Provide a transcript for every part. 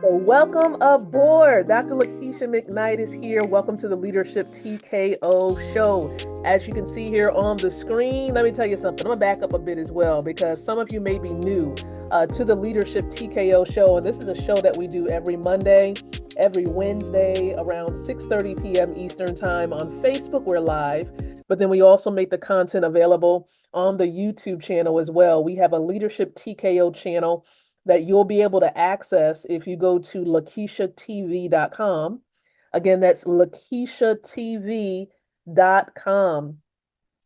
So welcome aboard. Dr. Lakeisha McKnight is here. Welcome to the Leadership TKO show. As you can see here on the screen, let me tell you something. I'm going to back up a bit as well because some of you may be new to the Leadership TKO show. And this is a show that we do every Monday, every Wednesday around 6:30 p.m. Eastern Time on Facebook. We're live, but then we also make the content available on the YouTube channel as well. We have a Leadership TKO channel that you'll be able to access if you go to lakeishatv.com. Again, that's lakeishatv.com.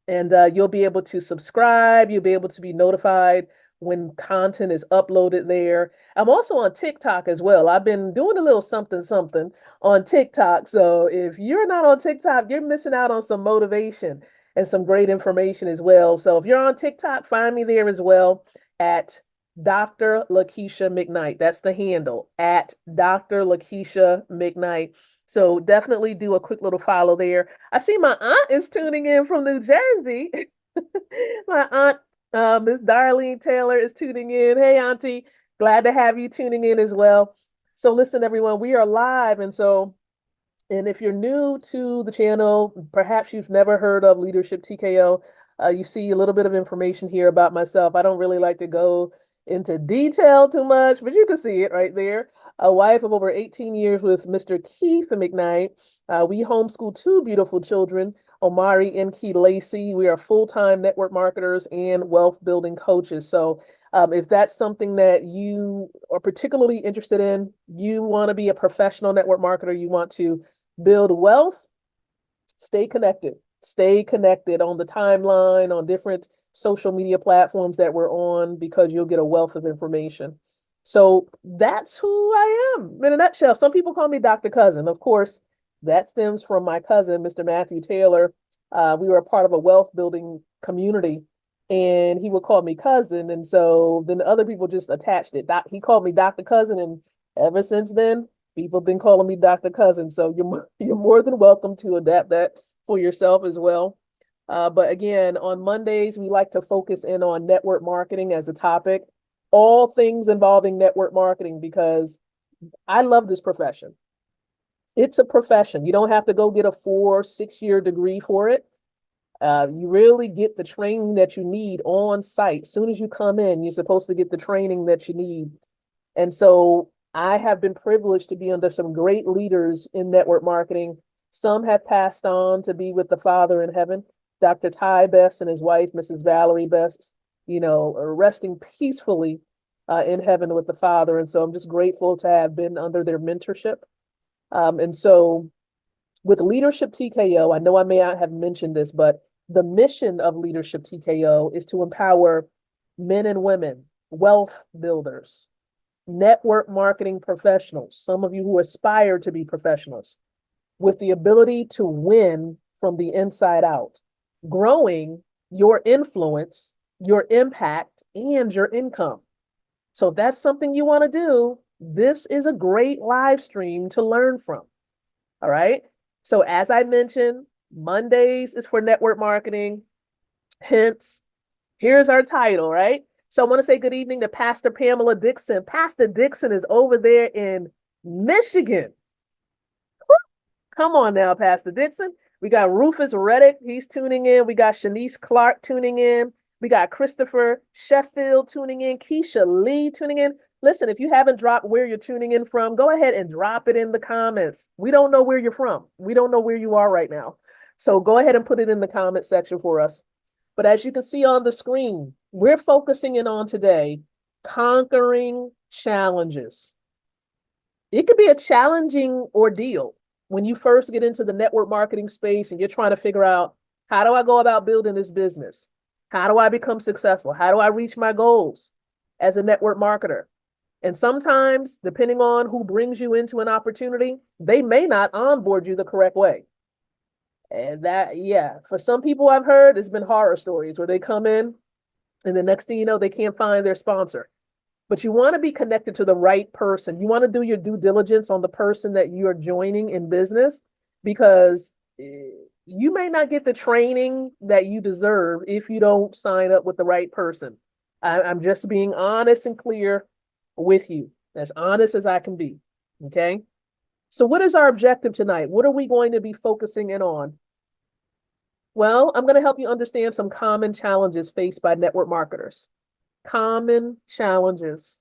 And you'll be able to subscribe. You'll be able to be notified when content is uploaded there. I'm also on TikTok as well. I've been doing a little something something on TikTok. So if you're not on TikTok, you're missing out on some motivation and some great information as well. So if you're on TikTok, find me there as well at Dr. Lakeisha McKnight. That's the handle at Dr. Lakeisha McKnight. So definitely do a quick little follow there. I see my aunt is tuning in from New Jersey. My aunt, Miss Darlene Taylor, is tuning in. Hey, Auntie, glad to have you tuning in as well. So, listen, everyone, we are live. And if you're new to the channel, perhaps you've never heard of Leadership TKO, you see a little bit of information here about myself. I don't really like to go into detail too much, but you can see it right there. A wife of over 18 years with Mr. Keith McKnight. We homeschool two beautiful children, Omari and Key Lacey. We are full-time network marketers and wealth building coaches. So if that's something that you are particularly interested in, you want to be a professional network marketer, you want to build wealth, stay connected. Stay connected on the timeline, on different social media platforms that we're on, because you'll get a wealth of information. So that's who I am in a nutshell. Some people call me Dr. Cousin. Of course, that stems from my cousin, Mr. Matthew Taylor. We were a part of a wealth building community, and he would call me cousin. And so then other people just attached it. He called me Dr. Cousin, and ever since then, people have been calling me Dr. Cousin. So you're more than welcome to adapt that for yourself as well. But again, on Mondays, we like to focus in on network marketing as a topic, all things involving network marketing, because I love this profession. It's a profession. You don't have to go get a 4 or 6 year degree for it. You really get the training that you need on site. As soon as you come in, you're supposed to get the training that you need. And so I have been privileged to be under some great leaders in network marketing. Some have passed on to be with the Father in heaven. Dr. Ty Best and his wife, Mrs. Valerie Best, are resting peacefully in heaven with the Father. And so I'm just grateful to have been under their mentorship. And so with Leadership TKO, I know I may not have mentioned this, but the mission of Leadership TKO is to empower men and women, wealth builders, network marketing professionals, some of you who aspire to be professionals, with the ability to win from the inside out, growing your influence, your impact, and your income. So if that's something you want to do, this is a great live stream to learn from. All right. So as I mentioned, Mondays is for network marketing. Hence, here's our title, right? So I want to say good evening to Pastor Pamela Dixon. Pastor Dixon is over there in Michigan. Come on now, Pastor Dixon. We got Rufus Reddick. He's tuning in. We got Shanice Clark tuning in. We got Christopher Sheffield tuning in. Keisha Lee tuning in. Listen, if you haven't dropped where you're tuning in from, go ahead and drop it in the comments. We don't know where you're from. We don't know where you are right now. So go ahead and put it in the comment section for us. But as you can see on the screen, we're focusing in on today conquering challenges. It could be a challenging ordeal when you first get into the network marketing space and you're trying to figure out, how do I go about building this business? How do I become successful? How do I reach my goals as a network marketer? And sometimes, depending on who brings you into an opportunity, they may not onboard you the correct way. And that, yeah, for some people I've heard, it's been horror stories where they come in and the next thing you know, they can't find their sponsor. But you want to be connected to the right person. You want to do your due diligence on the person that you're joining in business, because you may not get the training that you deserve if you don't sign up with the right person. I'm just being honest and clear with you. as honest as I can be. Okay. So, what is our objective tonight? What are we going to be focusing in on? Well, I'm going to help you understand some common challenges faced by network marketers. Common challenges.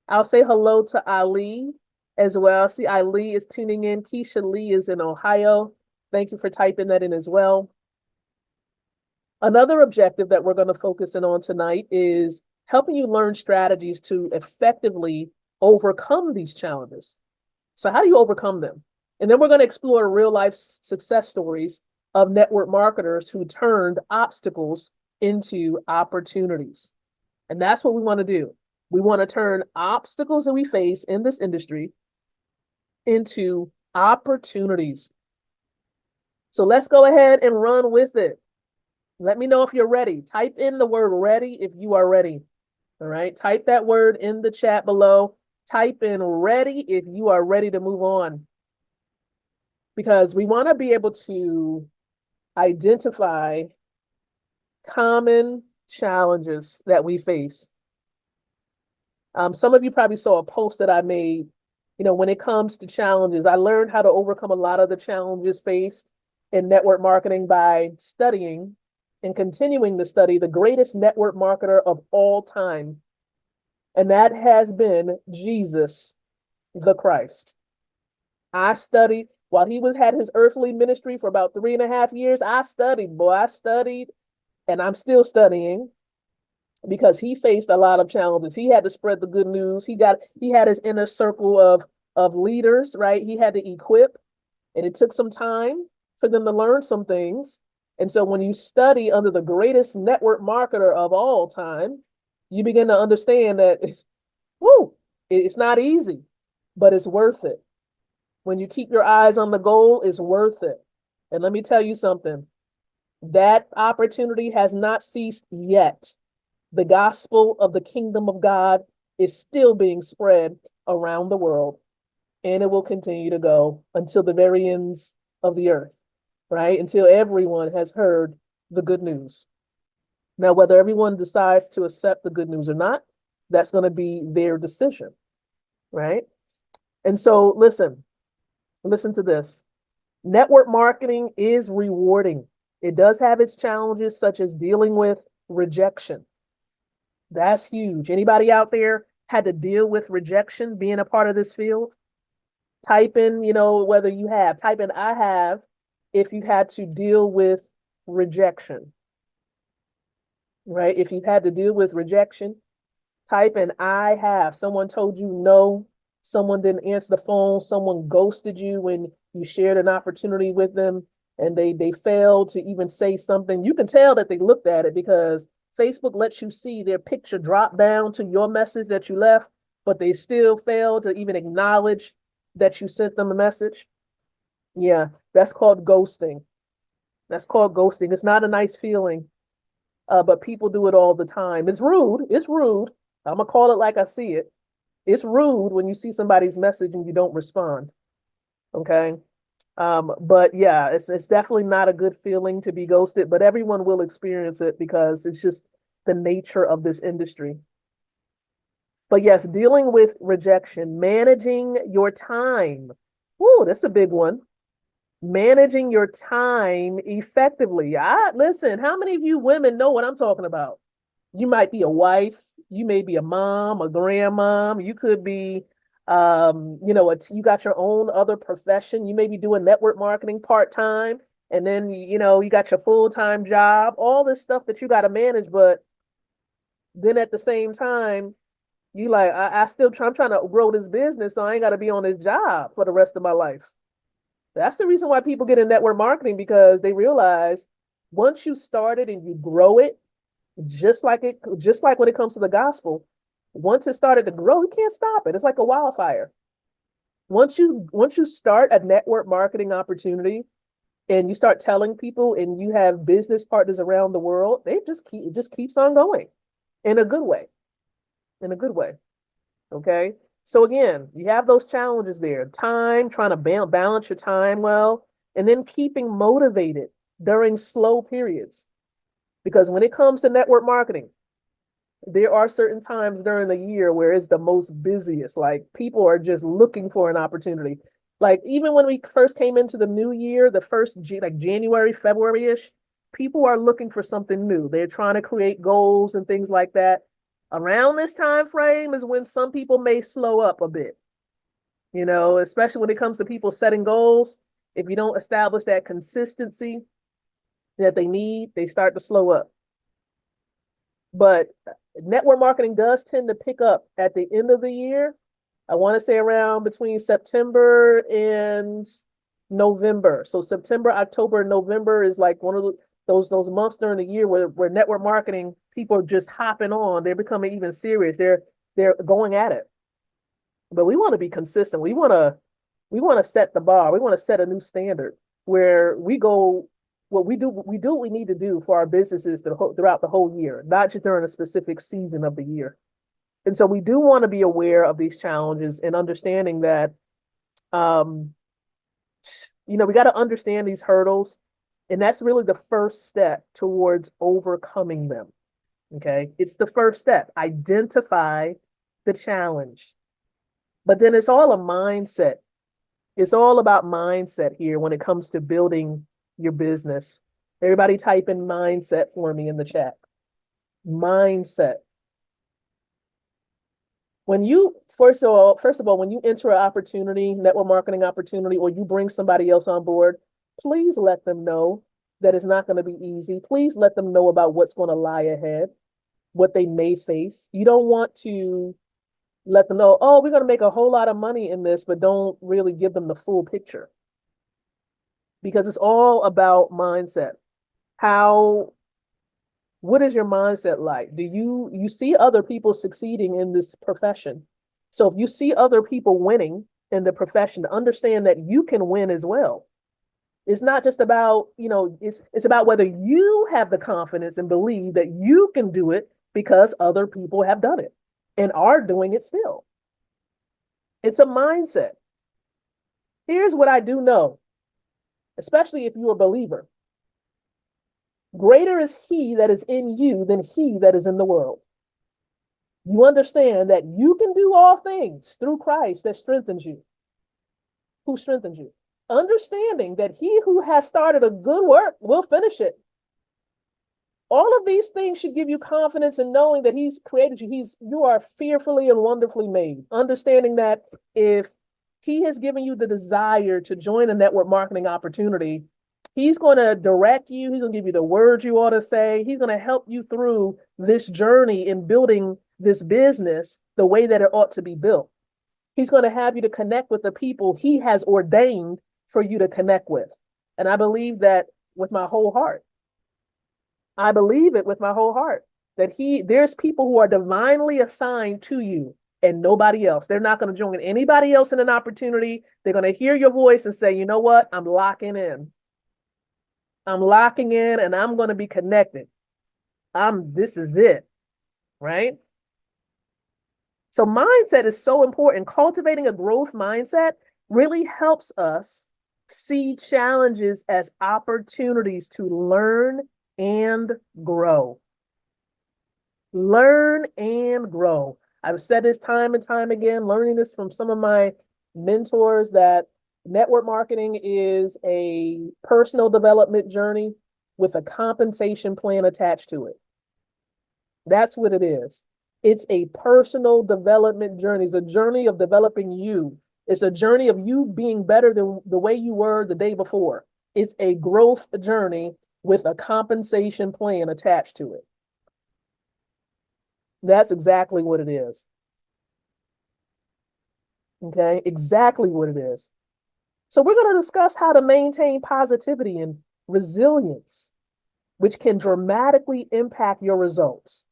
I'll say hello to Ali as well. See, Ali is tuning in. Keisha Lee is in Ohio. Thank you for typing that in as well. Another objective that we're going to focus in on tonight is helping you learn strategies to effectively overcome these challenges. So how do you overcome them? And then we're going to explore real life success stories of network marketers who turned obstacles into opportunities. And that's what we want to do. We want to turn obstacles that we face in this industry into opportunities. So let's go ahead and run with it. Let me know if you're ready. Type in the word ready if you are ready. All right. Type that word in the chat below. Type in ready if you are ready to move on. Because we want to be able to identify common challenges that we face. Some of you probably saw a post that I made. You know, when it comes to challenges, I learned how to overcome a lot of the challenges faced in network marketing by studying and continuing to study the greatest network marketer of all time. And that has been Jesus the Christ. I studied while he had his earthly ministry for about 3.5 years. I studied, and I'm still studying because he faced a lot of challenges. He had to spread the good news. He had his inner circle of leaders, right? He had to equip, and it took some time for them to learn some things. And so when you study under the greatest network marketer of all time, you begin to understand that it's not easy, but it's worth it. When you keep your eyes on the goal, it's worth it. And let me tell you something, that opportunity has not ceased yet. The gospel of the kingdom of God is still being spread around the world, and it will continue to go until the very ends of the earth, right? Until everyone has heard the good news. Now, whether everyone decides to accept the good news or not, that's going to be their decision, right? And so listen to this. Network marketing is rewarding. It does have its challenges, such as dealing with rejection. That's huge. Anybody out there had to deal with rejection being a part of this field? Type in, whether you have. Type in I have if you had to deal with rejection. Right? If you've had to deal with rejection, type in I have. Someone told you no. Someone didn't answer the phone. Someone ghosted you when you shared an opportunity with them and they failed to even say something. You can tell that they looked at it because Facebook lets you see their picture drop down to your message that you left, but they still failed to even acknowledge that you sent them a message. Yeah, that's called ghosting. That's called ghosting. It's not a nice feeling, but people do it all the time. It's rude. It's rude. I'm going to call it like I see it. It's rude when you see somebody's message and you don't respond. Okay. But yeah, it's definitely not a good feeling to be ghosted, but everyone will experience it because it's just the nature of this industry. But yes, dealing with rejection, managing your time. Woo, that's a big one. Managing your time effectively. Listen, how many of you women know what I'm talking about? You might be a wife, you may be a mom, a grandmom, you could be you got your own other profession. You may be doing network marketing part-time, and then you got your full-time job, all this stuff that you got to manage, but then at the same time, you like, I'm trying to grow this business, so I ain't got to be on this job for the rest of my life. That's the reason why people get in network marketing, because they realize once you start it and you grow it, just like when it comes to the gospel, once it started to grow, you can't stop it. It's like a wildfire. Once you start a network marketing opportunity and you start telling people and you have business partners around the world, it just keeps on going in a good way. In a good way. Okay. So again, you have those challenges there. Time, trying to balance your time well, and then keeping motivated during slow periods. Because when it comes to network marketing, there are certain times during the year where it's the most busiest. Like people are just looking for an opportunity. Like even when we first came into the new year, the first like January, February-ish, people are looking for something new. They're trying to create goals and things like that. Around this time frame is when some people may slow up a bit, especially when it comes to people setting goals. If you don't establish that consistency that they need, they start to slow up. But network marketing does tend to pick up at the end of the year. I want to say around between September and November. So September, October, and November is like one of those months during the year where network marketing people are just hopping on. They're becoming even serious. They're going at it. But we want to be consistent. We want to set the bar. We want to set a new standard where we go we do what we need to do for our businesses throughout the whole year, not just during a specific season of the year. And so we do want to be aware of these challenges and understanding that, we got to understand these hurdles. And that's really the first step towards overcoming them. Okay. It's the first step. Identify the challenge. But then it's all a mindset. It's all about mindset here when it comes to building your business. Everybody type in mindset for me in the chat. Mindset. When you, first of all, when you enter an opportunity, network marketing opportunity, or you bring somebody else on board, please let them know that it's not going to be easy. Please let them know about what's going to lie ahead, what they may face. You don't want to let them know, oh, we're going to make a whole lot of money in this, but don't really give them the full picture. Because it's all about mindset. What is your mindset like? Do you see other people succeeding in this profession? So if you see other people winning in the profession, understand that you can win as well. It's not just about, it's about whether you have the confidence and believe that you can do it because other people have done it and are doing it still. It's a mindset. Here's what I do know, especially if you're a believer. Greater is he that is in you than he that is in the world. You understand that you can do all things through Christ that strengthens you. Who strengthens you? Understanding that he who has started a good work will finish it. All of these things should give you confidence in knowing that he's created you. You are fearfully and wonderfully made. Understanding that if he has given you the desire to join a network marketing opportunity, he's going to direct you. He's going to give you the words you ought to say. He's going to help you through this journey in building this business the way that it ought to be built. He's going to have you to connect with the people he has ordained for you to connect with. And I believe that with my whole heart. I believe it with my whole heart that there's people who are divinely assigned to you and nobody else. They're not going to join anybody else in an opportunity. They're going to hear your voice and say, you know what? I'm locking in. I'm locking in and I'm going to be connected. This is it, right? So mindset is so important. Cultivating a growth mindset really helps us see challenges as opportunities to learn and grow. Learn and grow. I've said this time and time again, learning this from some of my mentors, that network marketing is a personal development journey with a compensation plan attached to it. That's what it is. It's a personal development journey. It's a journey of developing you. It's a journey of you being better than the way you were the day before. It's a growth journey with a compensation plan attached to it. That's exactly what it is. Okay, exactly what it is. So we're going to discuss how to maintain positivity and resilience, which can dramatically impact your results.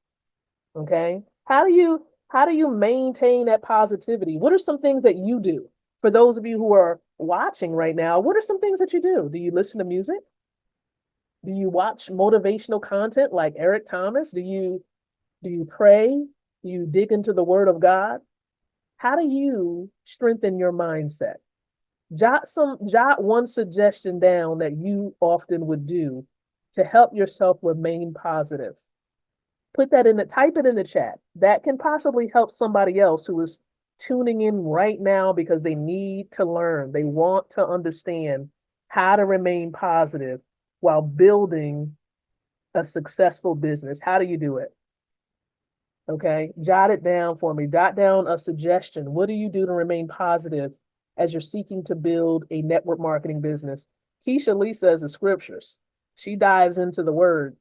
Okay, how do you maintain that positivity? What are some things that you do? For those of you who are watching right now, what are some things that you do? Do you listen to music? Do you watch motivational content like Eric Thomas? Do you pray? Do you dig into the Word of God? How do you strengthen your mindset? Jot one suggestion down that you often would do to help yourself remain positive. Type it in the chat. That can possibly help somebody else who is tuning in right now because they need to learn. They want to understand how to remain positive while building a successful business. How do you do it? Okay, jot it down for me. Jot down a suggestion. What do you do to remain positive as you're seeking to build a network marketing business? Keisha Lee says the scriptures. She dives into the word.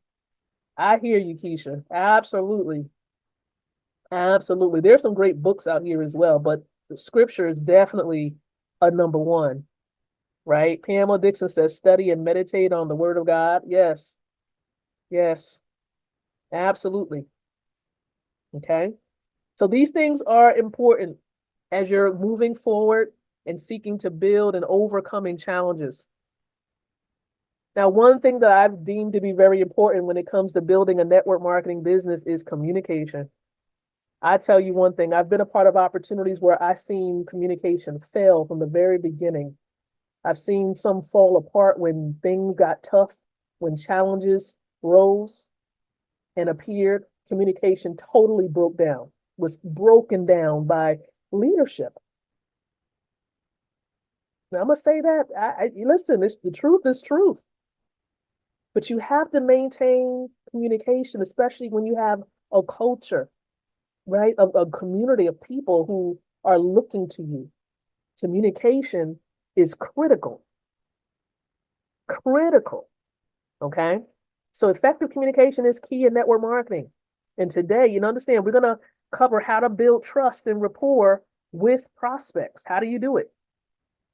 I hear you, Keisha. Absolutely. Absolutely. There's some great books out here as well, but the scripture is definitely a number one, right? Pamela Dixon says, study and meditate on the word of God. Yes. Yes. Absolutely. Okay. So these things are important as you're moving forward and seeking to build and overcoming challenges. Now, one thing that I've deemed to be very important when it comes to building a network marketing business is communication. I tell you one thing, I've been a part of opportunities where I've seen communication fail from the very beginning. I've seen some fall apart when things got tough, when challenges rose and appeared. Communication totally broke down, was broken down by leadership. Now, I'm gonna say that. Listen, the truth is truth. But you have to maintain communication, especially when you have a culture, right? A community of people who are looking to you. Communication is critical. Critical. Okay. So effective communication is key in network marketing. And today, you understand, we're going to cover how to build trust and rapport with prospects. How do you do it?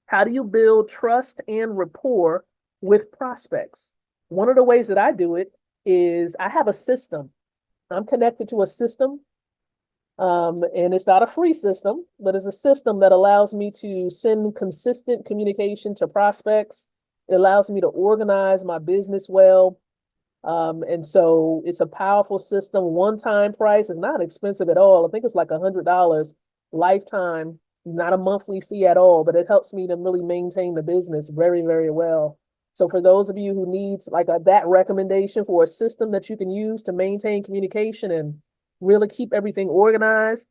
How do you build trust and rapport with prospects? One of the ways that I do it is I have a system. I'm connected to a system, and it's not a free system, but it's a system that allows me to send consistent communication to prospects. It allows me to organize my business well. And so it's a powerful system. One-time price is not expensive at all. I think it's like $100 lifetime, not a monthly fee at all, but it helps me to really maintain the business very, very well. So for those of you who needs like that recommendation for a system that you can use to maintain communication and really keep everything organized,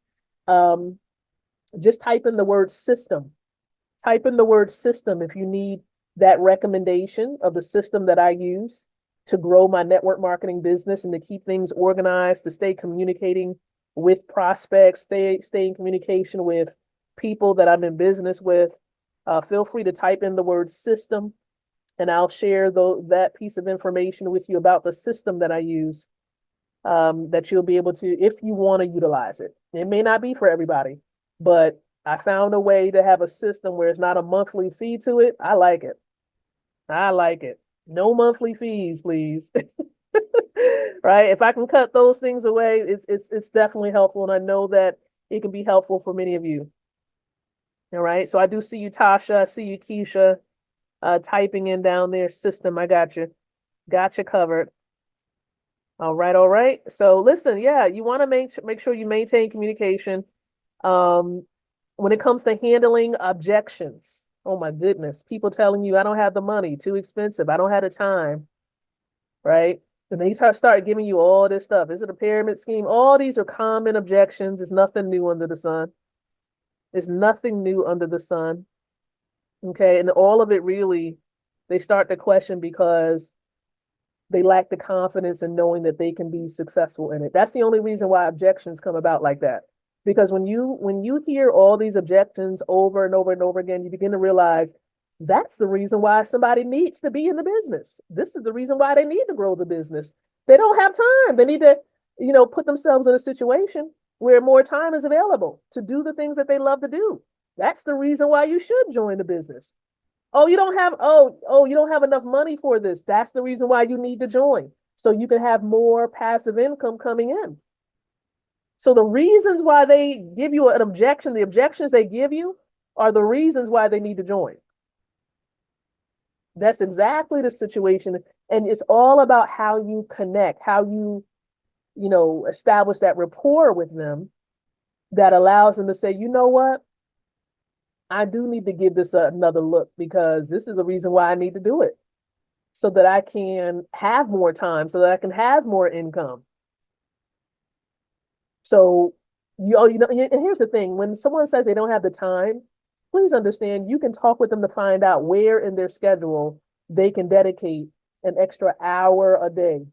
just type in the word system. Type in the word system if you need that recommendation of the system that I use to grow my network marketing business and to keep things organized, to stay communicating with prospects, stay in communication with people that I'm in business with. Feel free to type in the word system, and I'll share that piece of information with you about the system that I use, that you'll be able to, if you want to utilize it. It may not be for everybody, but I found a way to have a system where it's not a monthly fee to it. I like it. I like it. No monthly fees, please. Right? If I can cut those things away, it's definitely helpful, and I know that it can be helpful for many of you. All right. So I do see you, Tasha. I see you, Keisha, typing in down there. System, I got you. Got you covered. All right, all right. So listen, yeah, you want to make sure you maintain communication. When it comes to handling objections, oh my goodness, people telling you I don't have the money, too expensive, I don't have the time, right? And they start giving you all this stuff. Is it a pyramid scheme? All these are common objections. It's nothing new under the sun. It's nothing new under the sun. Okay, and all of it really, they start to question because they lack the confidence in knowing that they can be successful in it. That's the only reason why objections come about like that. Because when you hear all these objections over and over and over again, you begin to realize that's the reason why somebody needs to be in the business. This is the reason why they need to grow the business. They don't have time. They need to, put themselves in a situation where more time is available to do the things that they love to do. That's the reason why you should join the business. Oh, you don't have enough money for this. That's the reason why you need to join. So you can have more passive income coming in. So the reasons why they give you an objection, the objections they give you are the reasons why they need to join. That's exactly the situation. And it's all about how you connect, how you, establish that rapport with them that allows them to say, you know what? I do need to give this another look because this is the reason why I need to do it so that I can have more time, so that I can have more income. So and here's the thing: when someone says they don't have the time, please understand you can talk with them to find out where in their schedule they can dedicate an extra hour a day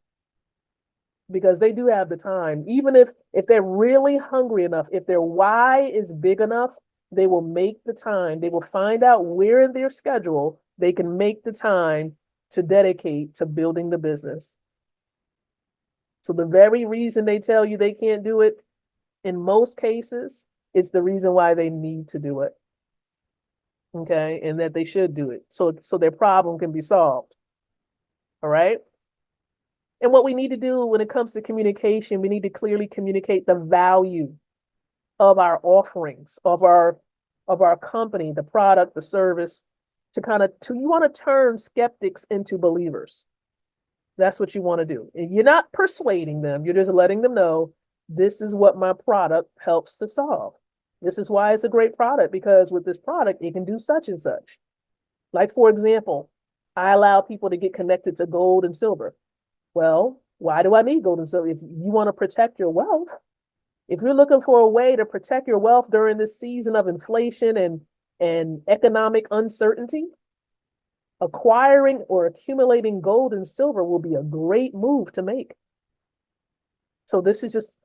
because they do have the time. Even if they're really hungry enough, if their why is big enough, they will make the time. They will find out where in their schedule they can make the time to dedicate to building the business. So the very reason they tell you they can't do it, in most cases, it's the reason why they need to do it. Okay, and that they should do it. So their problem can be solved. All right. And what we need to do when it comes to communication, we need to clearly communicate the value of our offerings, of our company, the product, the service, you want to turn skeptics into believers. That's what you want to do. And you're not persuading them, you're just letting them know this is what my product helps to solve. This is why it's a great product, because with this product, it can do such and such. Like, for example, I allow people to get connected to gold and silver. Well, why do I need gold and silver? If you want to protect your wealth, if you're looking for a way to protect your wealth during this season of inflation and economic uncertainty, acquiring or accumulating gold and silver will be a great move to make. So this is just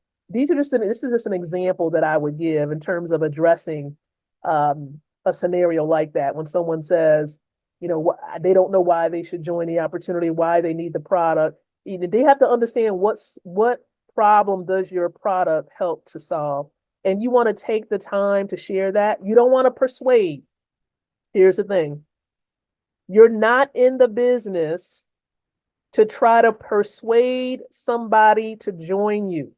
an example that I would give in terms of addressing a scenario like that when someone says, they don't know why they should join the opportunity, why they need the product. They have to understand what problem does your product help to solve, and you want to take the time to share that. You don't want to persuade. Here's the thing: you're not in the business to try to persuade somebody to join you.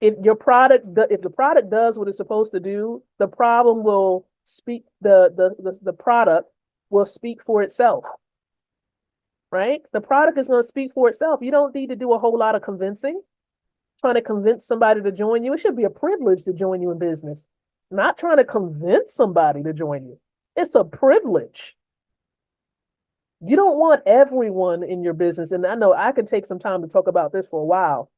If the product does what it's supposed to do, the problem will speak. The product will speak for itself, right? The product is going to speak for itself. You don't need to do a whole lot of convincing, trying to convince somebody to join you. It should be a privilege to join you in business, not trying to convince somebody to join you. It's a privilege. You don't want everyone in your business, and I know I could take some time to talk about this for a while.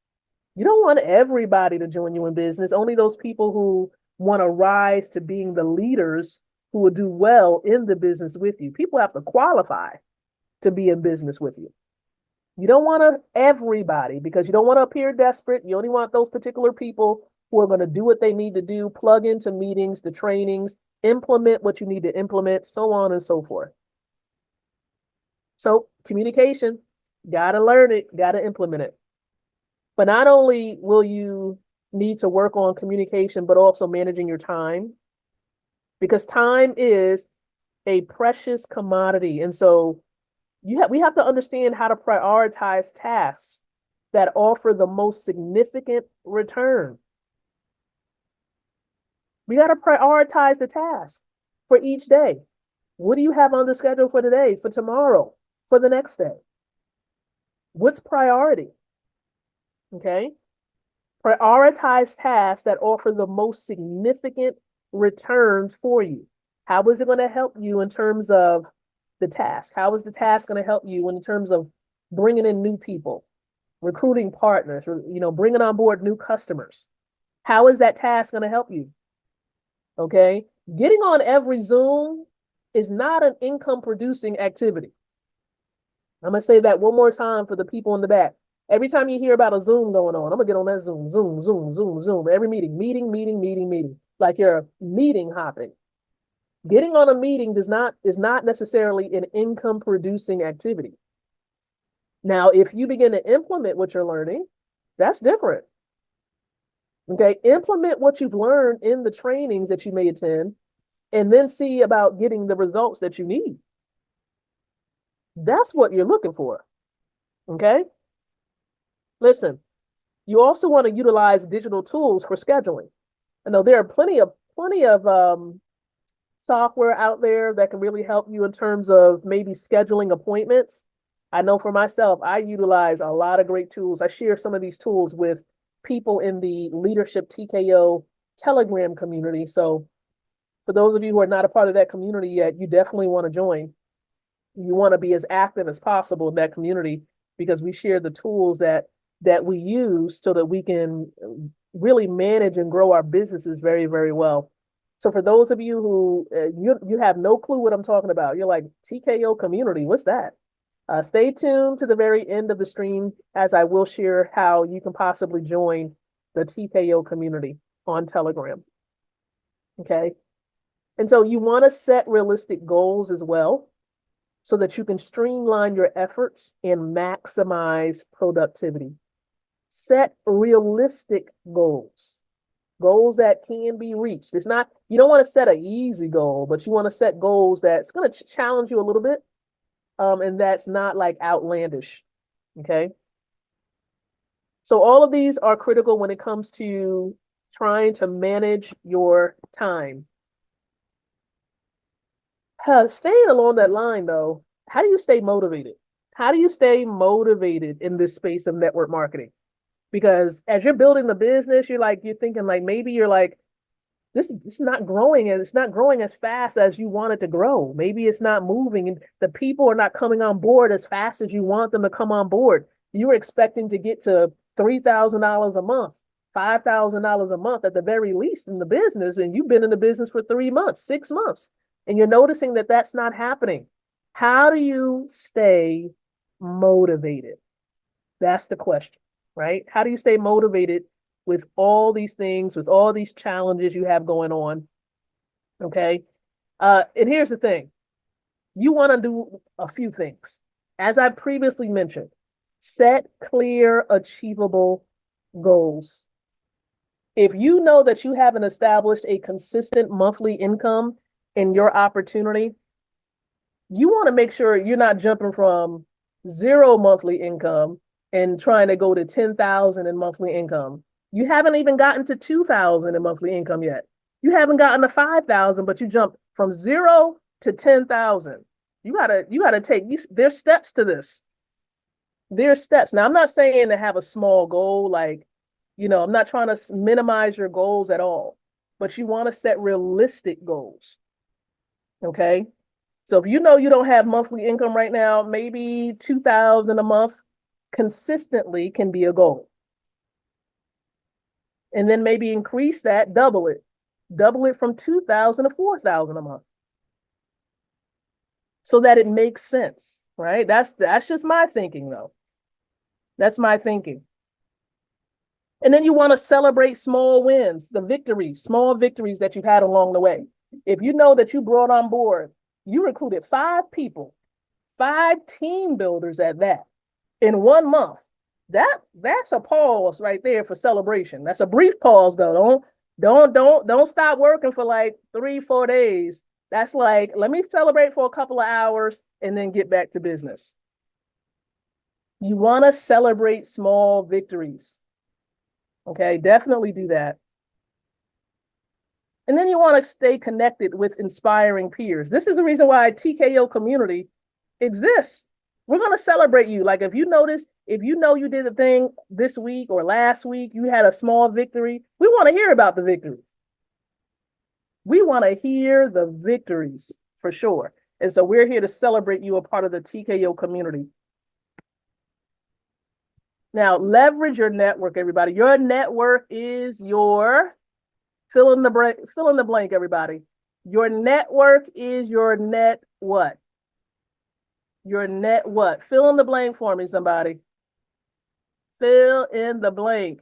You don't want everybody to join you in business, only those people who want to rise to being the leaders who will do well in the business with you. People have to qualify to be in business with you. You don't want everybody, because you don't want to appear desperate. You only want those particular people who are going to do what they need to do, plug into meetings, the trainings, implement what you need to implement, so on and so forth. So communication, got to learn it, got to implement it. But not only will you need to work on communication, but also managing your time, because time is a precious commodity. And so we have to understand how to prioritize tasks that offer the most significant return. We got to prioritize the task for each day. What do you have on the schedule for today, for tomorrow, for the next day? What's priority? Okay. Prioritize tasks that offer the most significant returns for you. How is it going to help you in terms of the task? How is the task going to help you in terms of bringing in new people, recruiting partners, or, bringing on board new customers? How is that task going to help you? Okay. Getting on every Zoom is not an income producing activity. I'm going to say that one more time for the people in the back. Every time you hear about a Zoom going on, I'm going to get on that Zoom, Zoom, Zoom, Zoom, Zoom. Every meeting, like you're meeting hopping. Getting on a meeting is not necessarily an income producing activity. Now, if you begin to implement what you're learning, that's different. Okay, implement what you've learned in the trainings that you may attend, and then see about getting the results that you need. That's what you're looking for. Okay? Listen, you also want to utilize digital tools for scheduling. I know there are plenty of software out there that can really help you in terms of maybe scheduling appointments. I know for myself, I utilize a lot of great tools. I share some of these tools with people in the Leadership TKO Telegram community. So for those of you who are not a part of that community yet, you definitely want to join. You want to be as active as possible in that community, because we share the tools that that we use so that we can really manage and grow our businesses very, very well. So for those of you who you have no clue what I'm talking about, you're like, TKO community, what's that? Stay tuned to the very end of the stream as I will share how you can possibly join the TKO community on Telegram. Okay. And so you want to set realistic goals as well so that you can streamline your efforts and maximize productivity. Set realistic goals, goals that can be reached. It's not, you don't want to set an easy goal, but you want to set goals that's going to challenge you a little bit. And that's not like outlandish. Okay. So all of these are critical when it comes to trying to manage your time. Staying along that line though, how do you stay motivated? How do you stay motivated in this space of network marketing? Because as you're building the business, you're thinking like maybe you're like, this is not growing and it's not growing as fast as you want it to grow. Maybe it's not moving and the people are not coming on board as fast as you want them to come on board. You were expecting to get to $3,000 a month, $5,000 a month at the very least in the business, and you've been in the business for 3 months, 6 months, and you're noticing that that's not happening. How do you stay motivated? That's the question, right? How do you stay motivated with all these things, with all these challenges you have going on? Okay. And here's the thing. You want to do a few things. As I previously mentioned, set clear, achievable goals. If you know that you haven't established a consistent monthly income in your opportunity, you want to make sure you're not jumping from 0 monthly income and trying to go to 10,000 in monthly income. You haven't even gotten to 2,000 in monthly income yet. You haven't gotten to 5,000, but you jumped from 0 to 10,000. You gotta take, there's steps to this. There's steps. Now, I'm not saying to have a small goal, like, I'm not trying to minimize your goals at all, but you want to set realistic goals. Okay. So if you know you don't have monthly income right now, maybe 2,000 a month consistently can be a goal. And then maybe increase that, double it from 2,000 to 4,000 a month so that it makes sense, right? That's just my thinking though. That's my thinking. And then you want to celebrate small wins, the victories, small victories that you've had along the way. If you know that you brought on board, you recruited 5 people, 5 team builders at that in 1 month. That's a pause right there for celebration. That's a brief pause though. Don't stop working for like 3-4 days. That's like, let me celebrate for a couple of hours and then get back to business. You want to celebrate small victories. Okay, definitely do that. And then you want to stay connected with inspiring peers. This is the reason why TKO community exists. We're going to celebrate you. Like if you know you did a thing this week or last week, you had a small victory, we want to hear about the victories. We want to hear the victories for sure. And so we're here to celebrate you a part of the TKO community. Now, leverage your network, everybody. Your network is your fill in the blank, everybody. Your network is your net what? Your net what? Fill in the blank for me, somebody. Fill in the blank.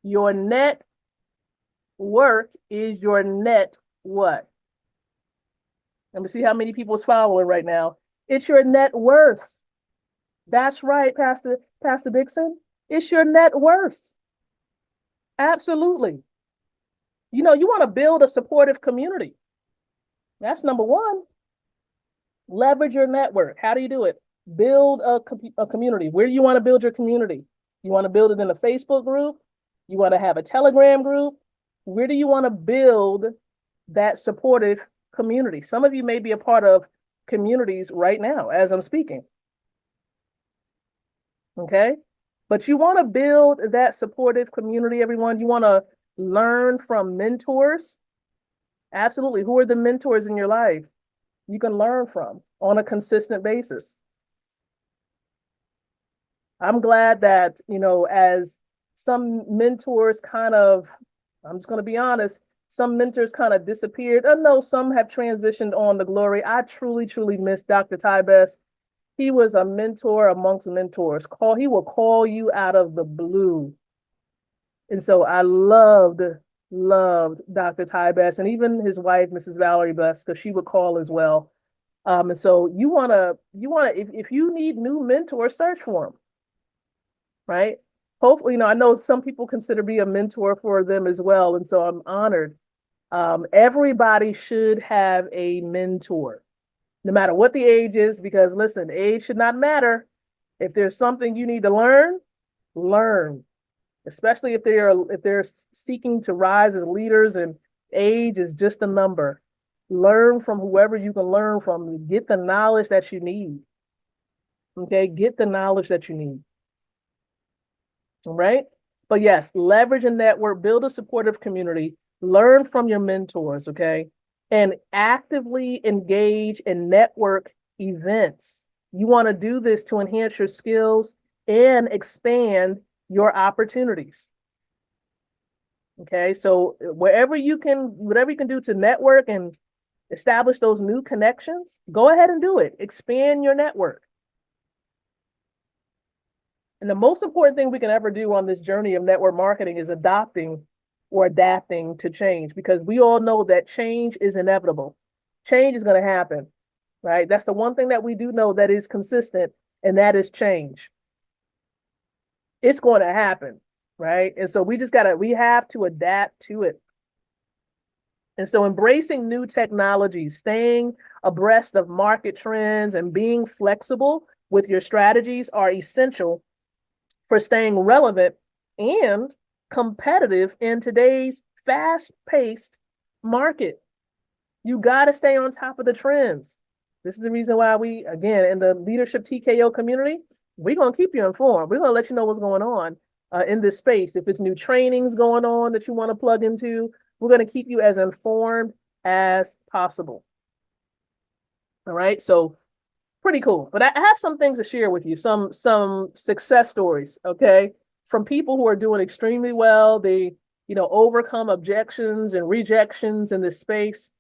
Your net work is your net what? Let me see how many people is following right now. It's your net worth. That's right, Pastor Dixon. It's your net worth. Absolutely. You want to build a supportive community. That's number one. Leverage your network. How do you do it? Build a community. Where do you want to build your community? You want to build it in a Facebook group? You want to have a Telegram group? Where do you want to build that supportive community? Some of you may be a part of communities right now as I'm speaking. Okay? But you want to build that supportive community, everyone. You want to learn from mentors. Absolutely. Who are the mentors in your life you can learn from on a consistent basis? I'm glad that, as some mentors kind of, I'm just going to be honest, some mentors kind of disappeared. I know some have transitioned on to glory. I truly, truly miss Dr. Tybest. He was a mentor amongst mentors. He will call you out of the blue. And so I loved Dr. Tybest, and even his wife, Mrs. Valerie Best, because she would call as well. And so if you need new mentors, search for them, right? Hopefully, I know some people consider me a mentor for them as well. And so I'm honored. Everybody should have a mentor, no matter what the age is, because listen, age should not matter. If there's something you need to learn, especially if they're seeking to rise as leaders, and age is just a number. Learn from whoever you can learn from. Get the knowledge that you need. Okay, get the knowledge that you need. All right. But yes, leverage a network, build a supportive community, learn from your mentors, okay? And actively engage in network events. You want to do this to enhance your skills and expand your opportunities. Okay, so whatever you can do to network and establish those new connections, go ahead and do it. Expand your network. And the most important thing we can ever do on this journey of network marketing is adopting or adapting to change, because we all know that change is inevitable. Change is going to happen, right? That's the one thing that we do know that is consistent, and that is change. It's going to happen, right? And so we have to adapt to it. And so embracing new technologies, staying abreast of market trends, and being flexible with your strategies are essential for staying relevant and competitive in today's fast-paced market. You got to stay on top of the trends. This is the reason why we, again, in the Leadership TKO community, we're going to keep you informed. We're going to let you know what's going on in this space. If it's new trainings going on that you want to plug into, we're going to keep you as informed as possible. All right. So pretty cool. But I have some things to share with you, some success stories, okay, from people who are doing extremely well. They, overcome objections and rejections in this space,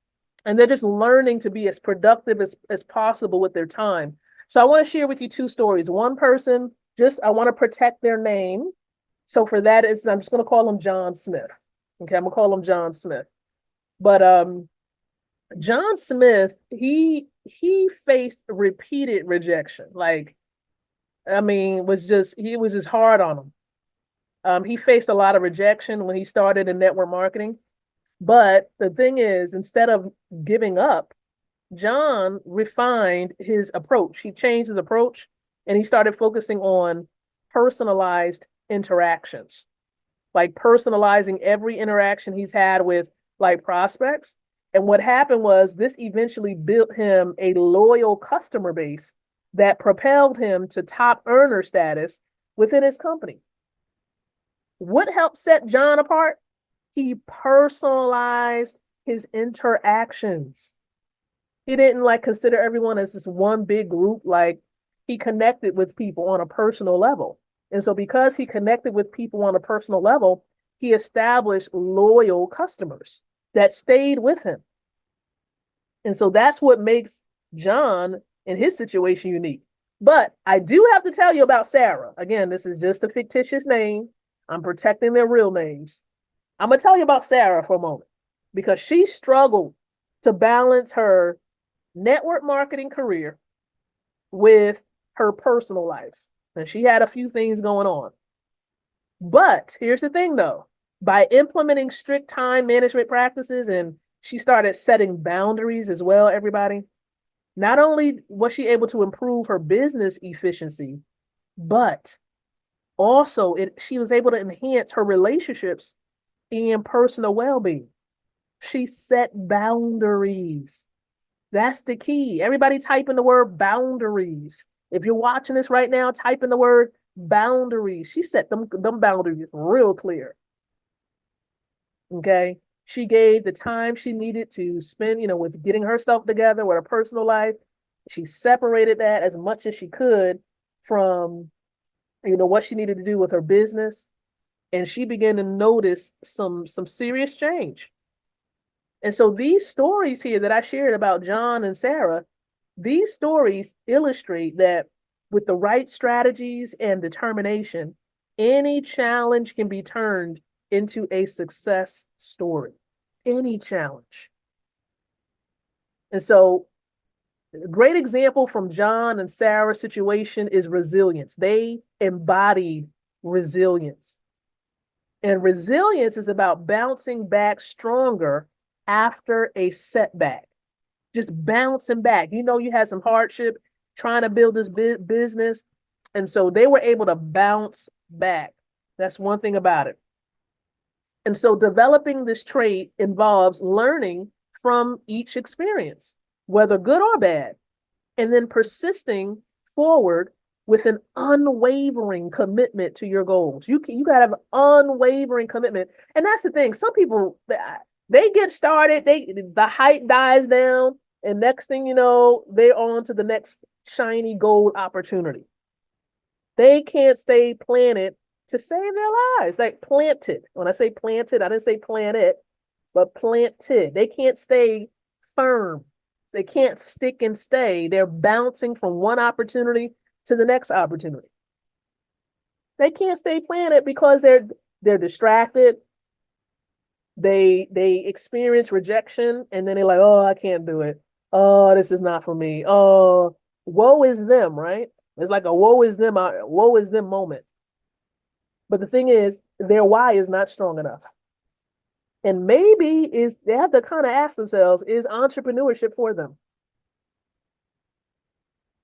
and they're just learning to be as productive as possible with their time. So I want to share with you two stories. One person, I want to protect their name. So for that, I'm just going to call him John Smith. Okay, I'm going to call him John Smith. But John Smith, he faced repeated rejection. Like, I mean, he was just hard on him. He faced a lot of rejection when he started in network marketing. But the thing is, instead of giving up, John refined his approach. He changed his approach, and he started focusing on personalized interactions, like personalizing every interaction he's had with like prospects. And what happened was this eventually built him a loyal customer base that propelled him to top earner status within his company. What helped set John apart? He personalized his interactions. He didn't like consider everyone as this one big group. Like, he connected with people on a personal level. And so because he connected with people on a personal level, he established loyal customers that stayed with him. And so that's what makes John in his situation unique. But I do have to tell you about Sarah. Again, this is just a fictitious name. I'm protecting their real names. I'm going to tell you about Sarah for a moment, because she struggled to balance her network marketing career with her personal life. And she had a few things going on. But here's the thing, though. By implementing strict time management practices, and she started setting boundaries as well, everybody, not only was she able to improve her business efficiency, but also she was able to enhance her relationships and personal well-being. She set boundaries. That's the key. Everybody type in the word boundaries. If you're watching this right now, type in the word boundaries. She set them boundaries real clear. Okay. She gave the time she needed to spend, with getting herself together with her personal life. She separated that as much as she could from what she needed to do with her business, and she began to notice some serious change. And so these stories here that I shared about John and Sarah, these stories illustrate that with the right strategies and determination, any challenge can be turned into a success story. Any challenge. And so a great example from John and Sarah's situation is resilience. They embodied resilience. And resilience is about bouncing back stronger after a setback. Just bouncing back. You had some hardship trying to build this business. And so they were able to bounce back. That's one thing about it. And so developing this trait involves learning from each experience, whether good or bad, and then persisting forward with an unwavering commitment to your goals. You got to have unwavering commitment. And that's the thing. Some people, they get started, the hype dies down, and next thing you know, they're on to the next shiny gold opportunity. They can't stay planted to save their lives. Like planted. When I say planted, I didn't say planet, but planted. They can't stay firm. They can't stick and stay. They're bouncing from one opportunity to the next opportunity. They can't stay planted because they're distracted. They experience rejection, and then they're like, oh, I can't do it. Oh, this is not for me. Oh, woe is them, right? It's like a woe is them moment. But the thing is, their why is not strong enough. And maybe they have to kind of ask themselves, is entrepreneurship for them?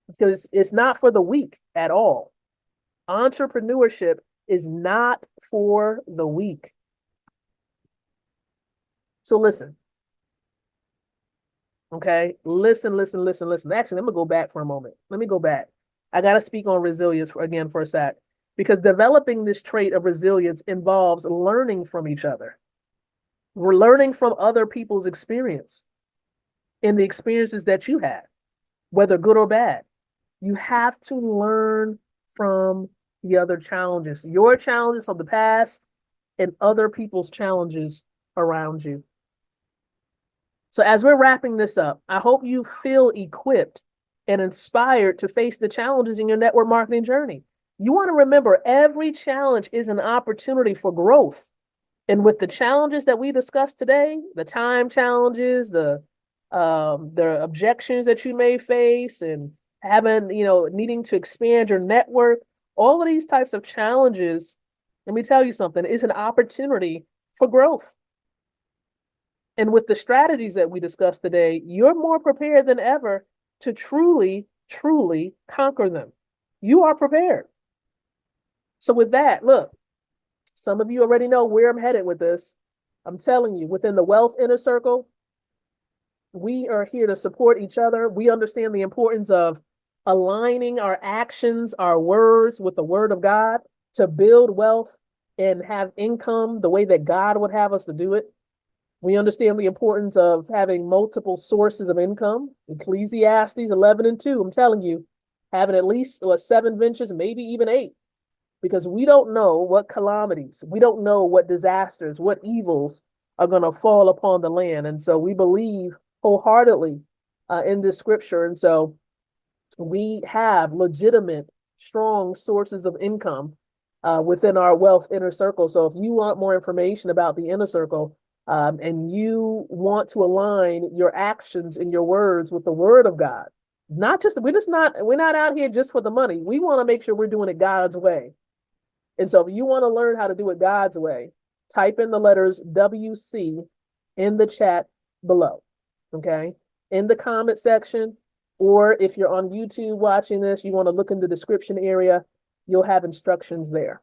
Because it's not for the weak at all. Entrepreneurship is not for the weak. So listen. Okay, listen. Actually, let me go back for a moment. Let me go back. I got to speak on resilience again for a sec, because developing this trait of resilience involves learning from each other. We're learning from other people's experience and the experiences that you had, whether good or bad. You have to learn from the other challenges, your challenges of the past and other people's challenges around you. So as we're wrapping this up, I hope you feel equipped and inspired to face the challenges in your network marketing journey. You want to remember every challenge is an opportunity for growth. And with the challenges that we discussed today, the time challenges, the objections that you may face, and needing to expand your network, all of these types of challenges, let me tell you something, is an opportunity for growth. And with the strategies that we discussed today, you're more prepared than ever to truly, truly conquer them. You are prepared. So with that, look, some of you already know where I'm headed with this. I'm telling you, within the Wealth Inner Circle, we are here to support each other. We understand the importance of aligning our actions, our words with the word of God to build wealth and have income the way that God would have us to do it. We understand the importance of having multiple sources of income. Ecclesiastes 11:2, I'm telling you, having at least 7 ventures, maybe even 8. Because we don't know what calamities, we don't know what disasters, what evils are going to fall upon the land. And so we believe wholeheartedly in this scripture. And so we have legitimate, strong sources of income within our Wealth Inner Circle. So if you want more information about the Inner Circle and you want to align your actions and your words with the word of God, we're not out here just for the money. We want to make sure we're doing it God's way. And so if you want to learn how to do it God's way, type in the letters WC in the chat below, okay? In the comment section, or if you're on YouTube watching this, you want to look in the description area, you'll have instructions there.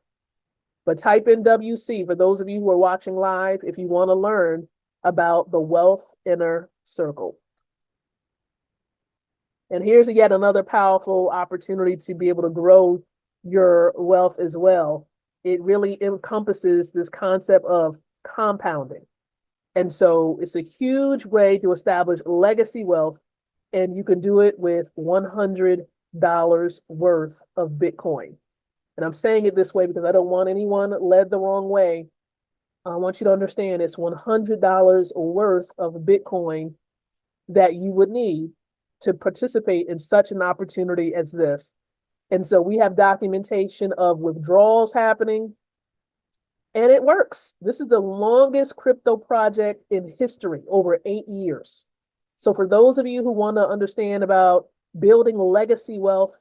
But type in WC for those of you who are watching live if you want to learn about the Wealth Inner Circle. And here's yet another powerful opportunity to be able to grow your wealth as well. It really encompasses this concept of compounding. And so it's a huge way to establish legacy wealth, and you can do it with $100 worth of Bitcoin. And I'm saying it this way because I don't want anyone led the wrong way. I want you to understand it's $100 worth of Bitcoin that you would need to participate in such an opportunity as this. And so we have documentation of withdrawals happening, and it works. This is the longest crypto project in history, over 8 years. So for those of you who want to understand about building legacy wealth,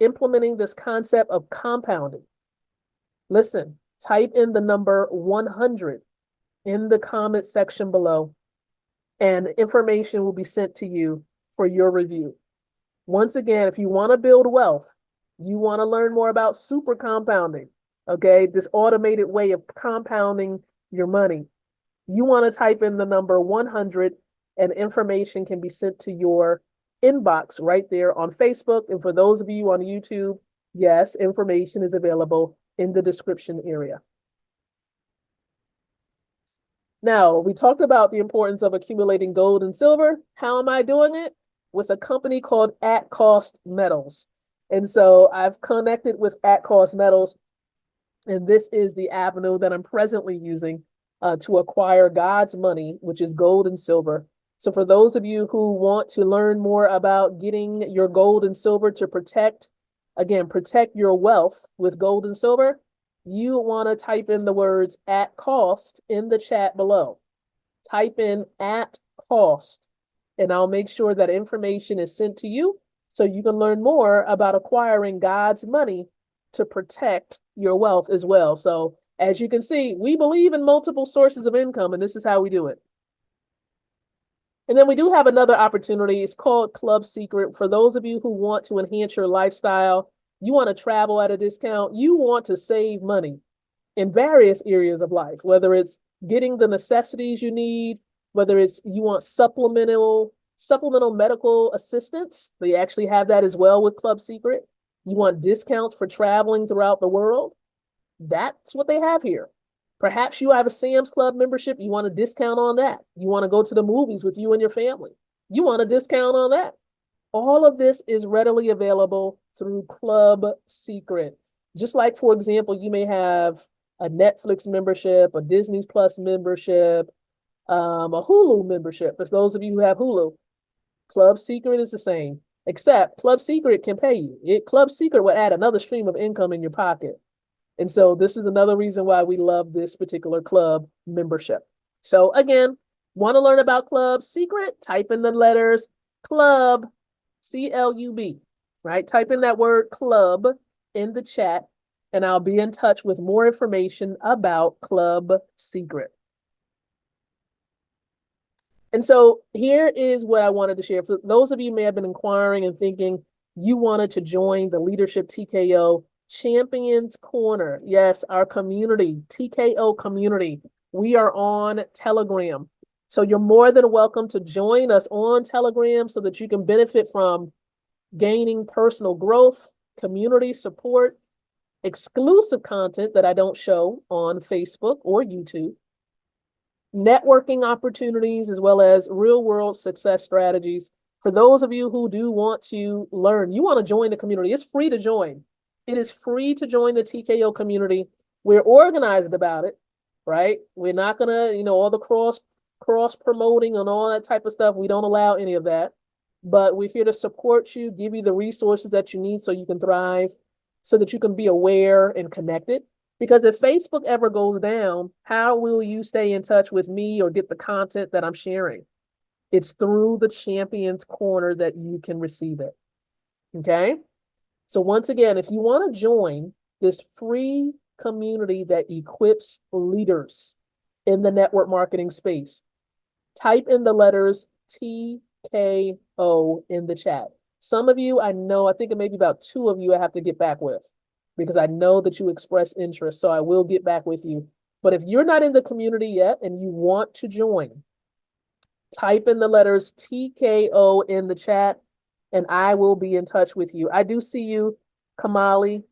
implementing this concept of compounding, listen, type in the number 100 in the comment section below, and information will be sent to you for your review. Once again, if you want to build wealth, you want to learn more about super compounding, okay, this automated way of compounding your money, you want to type in the number 100, and information can be sent to your inbox right there on Facebook. And for those of you on YouTube, yes, information is available in the description area. Now, we talked about the importance of accumulating gold and silver. How am I doing it? With a company called At Cost Metals. And so I've connected with At Cost Metals, and this is the avenue that I'm presently using to acquire God's money, which is gold and silver. So for those of you who want to learn more about getting your gold and silver to protect your wealth with gold and silver, you want to type in the words "at cost" in the chat below. Type in "at cost," and I'll make sure that information is sent to you so you can learn more about acquiring God's money to protect your wealth as well. So as you can see, we believe in multiple sources of income, and this is how we do it. And then we do have another opportunity. It's called Club Secret. For those of you who want to enhance your lifestyle, you want to travel at a discount, you want to save money in various areas of life, whether it's getting the necessities you need, whether it's you want supplemental medical assistance. They actually have that as well with Club Secret. You want discounts for traveling throughout the world. That's what they have here. Perhaps you have a Sam's Club membership. You want a discount on that. You want to go to the movies with you and your family. You want a discount on that. All of this is readily available through Club Secret. Just like, for example, you may have a Netflix membership, a Disney Plus membership, a Hulu membership. For those of you who have Hulu, Club Secret is the same, except Club Secret can pay you. Club Secret will add another stream of income in your pocket. And so this is another reason why we love this particular club membership. So again, want to learn about Club Secret? Type in the letters club, C-L-U-B, right? Type in that word club in the chat, and I'll be in touch with more information about Club Secret. And so here is what I wanted to share. For those of you who may have been inquiring and thinking you wanted to join the Leadership TKO Champions Corner. Yes, our community, TKO community. We are on Telegram. So you're more than welcome to join us on Telegram so that you can benefit from gaining personal growth, community support, exclusive content that I don't show on Facebook or YouTube, networking opportunities, as well as real-world success strategies. For those of you who do want to learn, you want to join the community, it's free to join. It is free to join the TKO community. We're organized about it, right? We're not going to, all the cross promoting and all that type of stuff. We don't allow any of that. But we're here to support you, give you the resources that you need so you can thrive, so that you can be aware and connected. Because if Facebook ever goes down, how will you stay in touch with me or get the content that I'm sharing? It's through the Champions Corner that you can receive it. Okay? So once again, if you want to join this free community that equips leaders in the network marketing space, type in the letters TKO in the chat. Some of you, I think it may be about 2 of you I have to get back with because I know that you express interest, so I will get back with you. But if you're not in the community yet and you want to join, type in the letters TKO in the chat, and I will be in touch with you. I do see you, Kamali.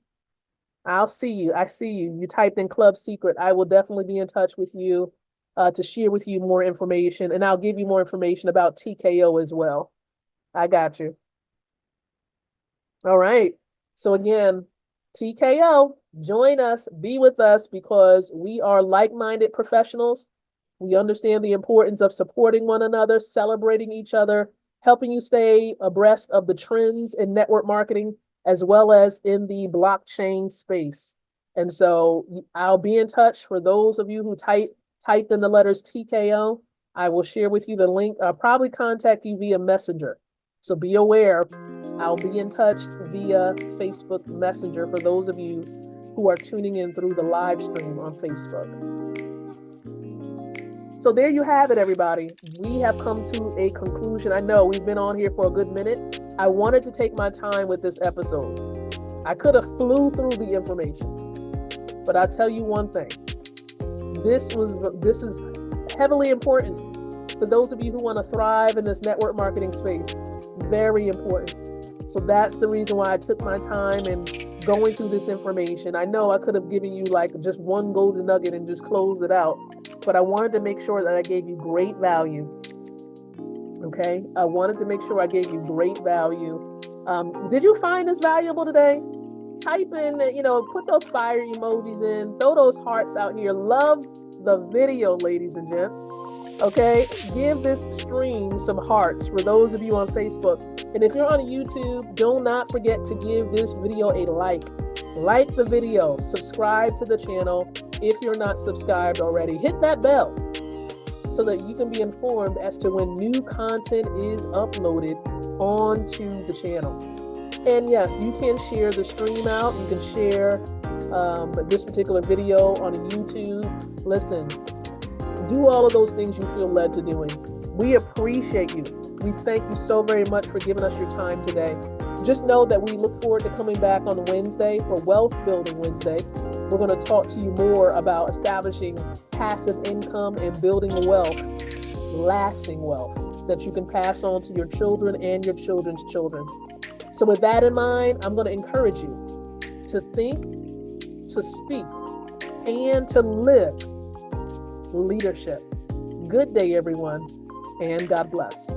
I'll see you. I see you. You typed in Club Secret. I will definitely be in touch with you to share with you more information, and I'll give you more information about TKO as well. I got you. All right. So again, TKO, join us, be with us, because we are like-minded professionals. We understand the importance of supporting one another, celebrating each other, helping you stay abreast of the trends in network marketing, as well as in the blockchain space. And so I'll be in touch. For those of you who typed in the letters TKO, I will share with you the link. I'll probably contact you via Messenger. So be aware, I'll be in touch via Facebook Messenger for those of you who are tuning in through the live stream on Facebook. So there you have it, everybody. We have come to a conclusion. I know we've been on here for a good minute. I wanted to take my time with this episode. I could have flew through the information, but I'll tell you one thing. This is heavily important for those of you who want to thrive in this network marketing space. Very important. So that's the reason why I took my time in going through this information. I know I could have given you like just one golden nugget and just closed it out, but I wanted to make sure that I gave you great value. Okay? I wanted to make sure I gave you great value. Did you find this valuable today? Type in, put those fire emojis in, throw those hearts out here. Love the video, ladies and gents. Okay? Give this stream some hearts for those of you on Facebook. And if you're on YouTube, do not forget to give this video a like. Like the video, subscribe to the channel if you're not subscribed already. Hit that bell so that you can be informed as to when new content is uploaded onto the channel. And yes, you can share the stream out. You can share this particular video on YouTube. Listen, do all of those things you feel led to doing. We appreciate you. We thank you so very much for giving us your time today. Just know that we look forward to coming back on Wednesday for Wealth Building Wednesday. We're going to talk to you more about establishing passive income and building wealth, lasting wealth that you can pass on to your children and your children's children. So with that in mind, I'm going to encourage you to think, to speak, and to live leadership. Good day, everyone, and God bless.